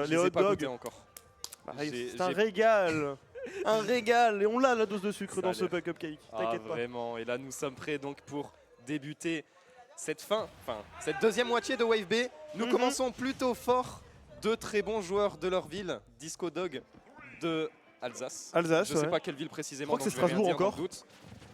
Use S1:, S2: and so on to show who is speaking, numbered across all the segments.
S1: Les hot dogs.
S2: Encore.
S1: Bah, c'est un régal. Un régal. Et on l'a la dose de sucre dans ce cupcake. T'inquiète pas.
S2: Vraiment. Et là, nous sommes prêts donc pour débuter cette cette deuxième moitié de Wave B. Nous commençons plutôt fort. Deux très bons joueurs de leur ville, Disco Dog de Alsace. Je ne sais pas quelle ville précisément.
S1: Je crois que c'est Strasbourg encore.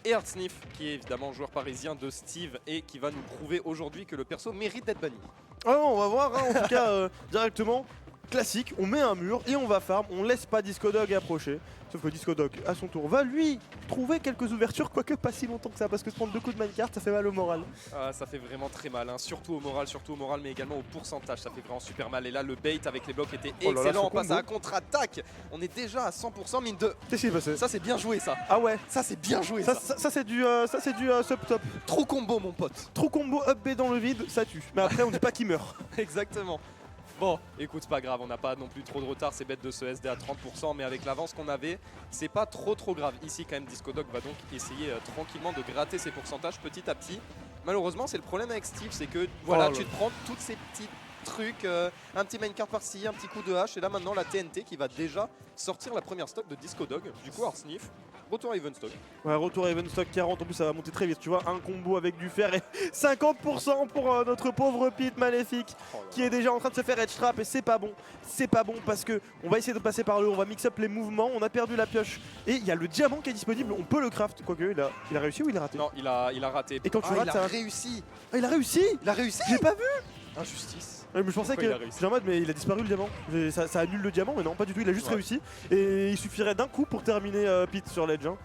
S2: Et Artsnif, qui est évidemment joueur parisien de Steve et qui va nous prouver aujourd'hui que le perso mérite d'être banni.
S1: Ah non, on va voir, hein, en tout cas, directement. Classique, on met un mur et on va farm, on laisse pas Disco Dog approcher. Sauf que Disco Dog, à son tour, va lui trouver quelques ouvertures, quoique pas si longtemps que ça, parce que se prendre 2 coups de minecart, ça fait mal au moral.
S2: Ah, ça fait vraiment très mal, hein. Surtout au moral, mais également au pourcentage, ça fait vraiment super mal. Et là, le bait avec les blocs était excellent, on passe à la contre-attaque. On est déjà à 100%, mine de...
S1: Qu'est-ce qui s'est passé?
S2: Ça, c'est bien joué, ça.
S1: Ah ouais.
S2: Ça, c'est bien joué,
S1: ça c'est du sub-top.
S2: Trop combo, mon pote.
S1: Trop combo up B dans le vide, ça tue. Mais après, on dit pas qu'il meurt.
S2: Exactement. Bon, écoute, c'est pas grave, on n'a pas non plus trop de retard, c'est bête de se SD à 30%, mais avec l'avance qu'on avait, c'est pas trop grave. Ici, quand même, Disco Dog va donc essayer tranquillement de gratter ses pourcentages petit à petit. Malheureusement, c'est le problème avec Steve, c'est que voilà, tu te prends toutes ces petits trucs, un petit minecart par-ci, un petit coup de hache, et là maintenant la TNT qui va déjà sortir la première stock de Disco Dog. Du coup, Artsnif, retour à Even Stock.
S1: Ouais, retour à Even Stock 40, en plus ça va monter très vite, tu vois, un combo avec du fer et 50% pour notre pauvre Pete maléfique qui est déjà en train de se faire edge trap et c'est pas bon parce que on va essayer de passer par le haut, on va mix up les mouvements, on a perdu la pioche et il y a le diamant qui est disponible, on peut le craft, quoique il a réussi ou il a raté?
S2: Non, il a raté.
S1: Et quand tu rates,
S2: il a réussi.
S1: Ah, il a réussi?
S2: Il a réussi.
S1: J'ai pas vu.
S2: Injustice.
S1: Ouais, mais je pensais que j'étais en mode mais il a disparu le diamant, ça annule le diamant mais non pas du tout, il a juste réussi et il suffirait d'un coup pour terminer Pete sur l'edge. Hein.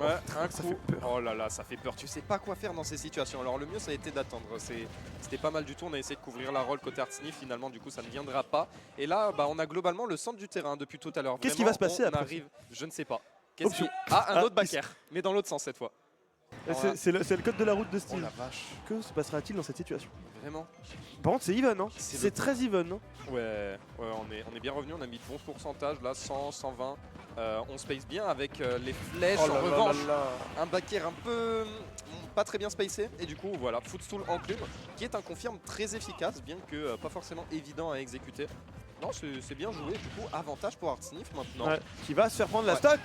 S2: Ouais, un coup. Ça fait peur. Oh là là, ça fait peur. Tu sais pas quoi faire dans ces situations. Alors le mieux ça a été d'attendre. C'était pas mal du tout. On a essayé de couvrir la roll côté Artsnif. Finalement du coup ça ne viendra pas. Et là on a globalement le centre du terrain depuis tout à l'heure.
S1: Qu'est-ce qui va se passer après?
S2: Je ne sais pas. Un autre backer, mais dans l'autre sens cette fois.
S1: C'est le code de la route de Steve.
S2: Oh la vache.
S1: Que se passera-t-il dans cette situation?
S2: Vraiment?
S1: Par contre c'est even, hein. C'est très even. Hein.
S2: Ouais, on est bien revenu, on a mis de bons pourcentages là, 100, 120. On space bien avec les flèches. En revanche, un backer un peu pas très bien spacé. Et du coup voilà, Footstool Enclume, qui est un confirme très efficace, bien que pas forcément évident à exécuter. Non, c'est bien joué, du coup avantage pour Artsnif maintenant.
S1: Ouais, qui va se faire prendre la stock.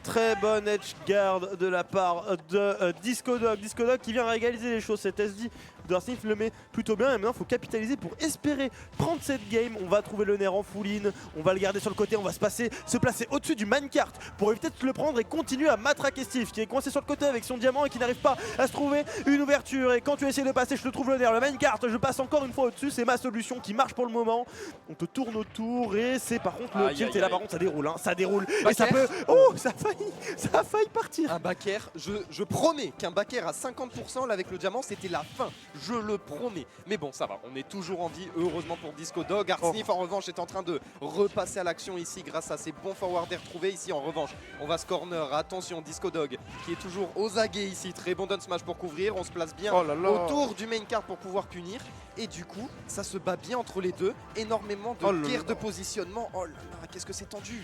S1: Très bonne edge guard de la part de Disco Dog. Disco Dog qui vient régaliser les choses. Cet SD de Artsnif le met plutôt bien. Et maintenant, il faut capitaliser pour espérer prendre cette game. On va trouver le nerf en full-in. On va le garder sur le côté. On va se placer au-dessus du minecart pour éviter de le prendre et continuer à matraquer Steve qui est coincé sur le côté avec son diamant et qui n'arrive pas à se trouver une ouverture. Et quand tu essaies de passer, je te trouve le nerf. Le minecart, je passe encore une fois au-dessus. C'est ma solution qui marche pour le moment. On te tourne autour et c'est par contre le tilt. Et là, par contre, ça déroule. Hein, ça déroule. Et ça peut. Oh, ça a failli partir.
S2: Un backer, je promets qu'un backer à 50% là avec le diamant c'était la fin, je le promets. Mais bon ça va, on est toujours en vie, heureusement pour Disco Dog. Artsnif en revanche est en train de repasser à l'action ici grâce à ses bons forwarders retrouvés. Ici en revanche on va se corner, attention Disco Dog qui est toujours aux aguets ici, très bon down smash pour couvrir. On se place bien autour du main card pour pouvoir punir. Et du coup ça se bat bien entre les deux, énormément de guerre de positionnement. Oh là là, qu'est-ce que c'est tendu.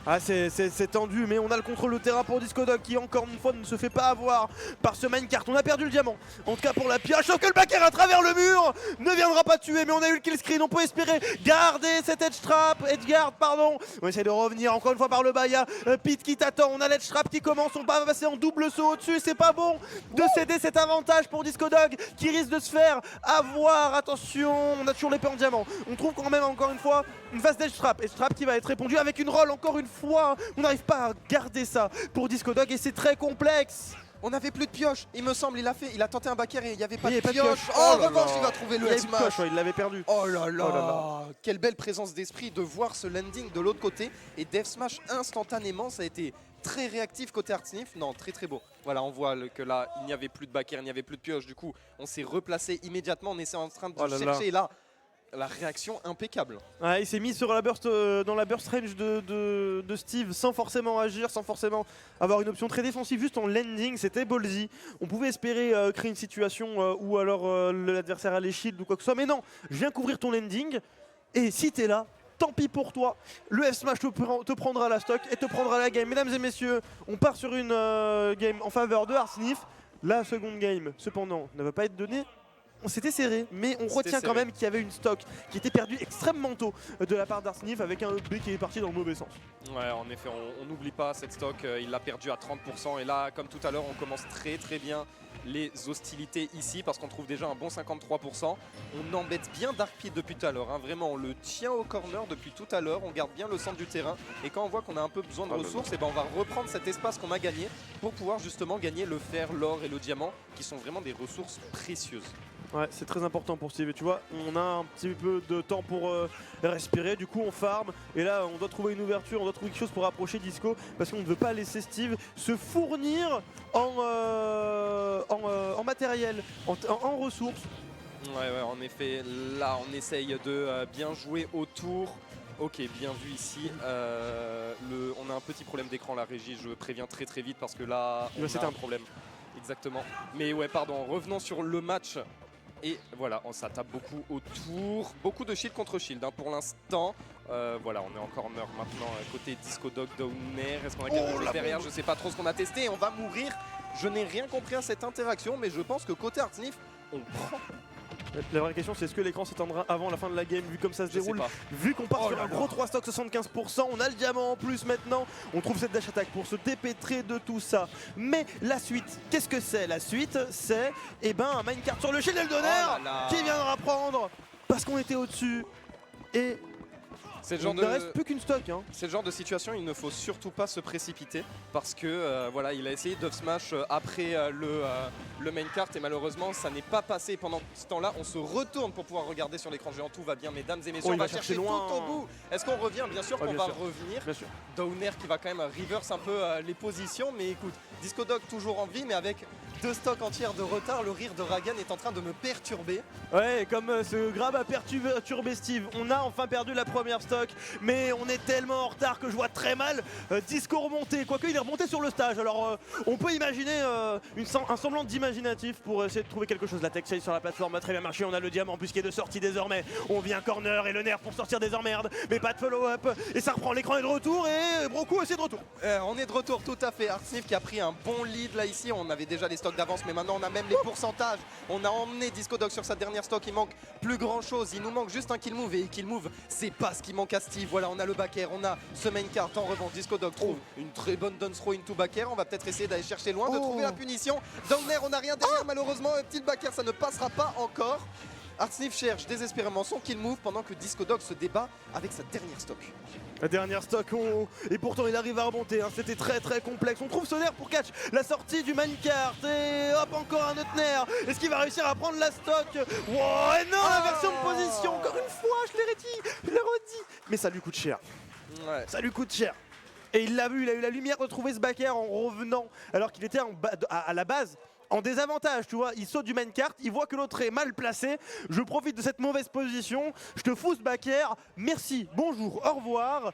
S1: Ah c'est tendu mais on a le contrôle de terrain pour Disco Dog qui encore une fois ne se fait pas avoir par ce minecart. On a perdu le diamant, en tout cas pour la pioche, sauf que le backer à travers le mur ne viendra pas tuer, mais on a eu le kill screen. On peut espérer garder cette edge guard pardon. On essaie de revenir encore une fois par le bas, il y a Pete qui t'attend, on a l'edge trap qui commence, on va passer en double saut au-dessus. C'est pas bon de céder cet avantage pour Disco Dog qui risque de se faire avoir. Attention, on a toujours l'épée en diamant, on trouve quand même encore une fois une phase d'edge trap qui va être répondue avec une roll encore une fois. On n'arrive pas à garder ça pour Disco Dog et c'est très complexe.
S2: On n'avait plus de pioche, il me semble, il a tenté un backer et il n'y avait pas de pioche. En revanche, il va trouver le smash.
S1: Il l'avait perdu.
S2: Oh là là, quelle belle présence d'esprit de voir ce landing de l'autre côté et Death Smash instantanément. Ça a été très réactif côté Artsnif. Non, très beau. Voilà, on voit que là, il n'y avait plus de backer, il n'y avait plus de pioche. Du coup, on s'est replacé immédiatement, on est en train de chercher là. La réaction impeccable.
S1: Ouais, il s'est mis sur la burst, dans la burst range de Steve sans forcément agir, sans forcément avoir une option très défensive, juste en landing, c'était ballsy. On pouvait espérer créer une situation où alors l'adversaire allait shield ou quoi que ce soit, mais non, je viens couvrir ton landing et si t'es là, tant pis pour toi, le F-Smash te prendra la stock et te prendra la game. Mesdames et messieurs, on part sur une game en faveur de Artsnif. La seconde game, cependant, ne va pas être donnée c'était serré, mais on
S2: C'était
S1: retient quand
S2: serré.
S1: même qu'il y avait une stock qui était perdue extrêmement tôt de la part d'Arsnif avec un B qui est parti dans le mauvais sens.
S2: Ouais, en effet, on n'oublie pas cette stock, il l'a perdu à 30%. Et là, comme tout à l'heure, on commence très bien les hostilités ici parce qu'on trouve déjà un bon 53%. On embête bien Darkpit depuis tout à l'heure, hein. Vraiment, on le tient au corner depuis tout à l'heure, on garde bien le centre du terrain. Et quand on voit qu'on a un peu besoin de ressources, et ben on va reprendre cet espace qu'on a gagné pour pouvoir justement gagner le fer, l'or et le diamant qui sont vraiment des ressources précieuses.
S1: Ouais, c'est très important pour Steve. Et tu vois, on a un petit peu de temps pour respirer. Du coup, on farm. Et là, on doit trouver une ouverture, on doit trouver quelque chose pour approcher Disco. Parce qu'on ne veut pas laisser Steve se fournir en matériel, en ressources.
S2: Ouais, en effet, là, on essaye de bien jouer autour. Ok, bien vu ici. On a un petit problème d'écran, la régie. Je préviens très vite parce que là, on a un problème. Exactement. Mais ouais, pardon, revenons sur le match. Et voilà, ça tape beaucoup autour. Beaucoup de shield contre shield hein, pour l'instant. Voilà, on est en corner maintenant côté Disco Dog Downer. Est-ce qu'on a quelque chose derrière? Je sais pas trop ce qu'on a testé. On va mourir. Je n'ai rien compris à cette interaction, mais je pense que côté Artsnif, on prend.
S1: La vraie question, c'est est-ce que l'écran s'éteindra avant la fin de la game, vu comme ça se déroule? Vu qu'on part sur un gros 3 stock 75%, on a le diamant en plus maintenant. On trouve cette dash attack pour se dépêtrer de tout ça. Mais la suite, qu'est-ce que c'est? La suite, c'est un minecart sur le shield Eldoner qui viendra prendre parce qu'on était au-dessus. Et il ne reste plus qu'une stock. Hein.
S2: C'est le genre de situation, il ne faut surtout pas se précipiter parce que voilà, il a essayé d'off smash après le main cart et malheureusement ça n'est pas passé. Pendant ce temps-là, on se retourne pour pouvoir regarder sur l'écran géant. Tout va bien, mesdames et messieurs. On va chercher loin. Tout au bout. Est-ce qu'on revient? Bien sûr qu'on va revenir.
S1: Bien sûr.
S2: Downer qui va quand même reverse un peu les positions, mais écoute, Disco Dog toujours en vie, mais avec 2 stocks entières de retard, le rire de Ragan est en train de me perturber.
S1: Ouais, comme ce grab a perturbé Steve. On a enfin perdu la première stock, mais on est tellement en retard que je vois très mal Disco remonter. Quoique il est remonté sur le stage, alors on peut imaginer un semblant d'imaginatif pour essayer de trouver quelque chose. La tech chase sur la plateforme a très bien marché, on a le diamant puisqu'il est de sortie désormais. On vient corner et le nerf pour sortir des emmerdes, mais pas de follow-up. Et ça reprend, l'écran est de retour et Broku aussi de retour.
S2: On est de retour tout à fait. Artsnif qui a pris un bon lead là ici. On avait déjà les stocks d'avance, mais maintenant on a même les pourcentages. On a emmené Disco Dog sur sa dernière stock. Il manque plus grand chose. Il nous manque juste un kill move. Et kill move, c'est pas ce qui manque à Steve. Voilà, on a le back air, on a ce main cart. En revanche, Disco Dog trouve une très bonne dance throw into back air. On va peut-être essayer d'aller chercher loin, de trouver la punition. Downer, on n'a rien derrière malheureusement. Un petit back air, ça ne passera pas encore. Artsnif cherche désespérément son kill move pendant que Disco Dog se débat avec sa dernière stock.
S1: La dernière stock, et pourtant il arrive à remonter, hein. C'était très complexe. On trouve ce nerf pour catch la sortie du minecart. Et hop, encore un autre nerf. Est-ce qu'il va réussir à prendre la stock? Wow, et non, la version de position, encore une fois, je l'ai redit. Mais ça lui coûte cher.
S2: Ouais.
S1: Ça lui coûte cher. Et il l'a vu, il a eu la lumière de trouver ce back air en revenant, alors qu'il était à la base en désavantage, tu vois. Il saute du minecart, il voit que l'autre est mal placé. Je profite de cette mauvaise position, je te fous ce back air. Merci, bonjour, au revoir.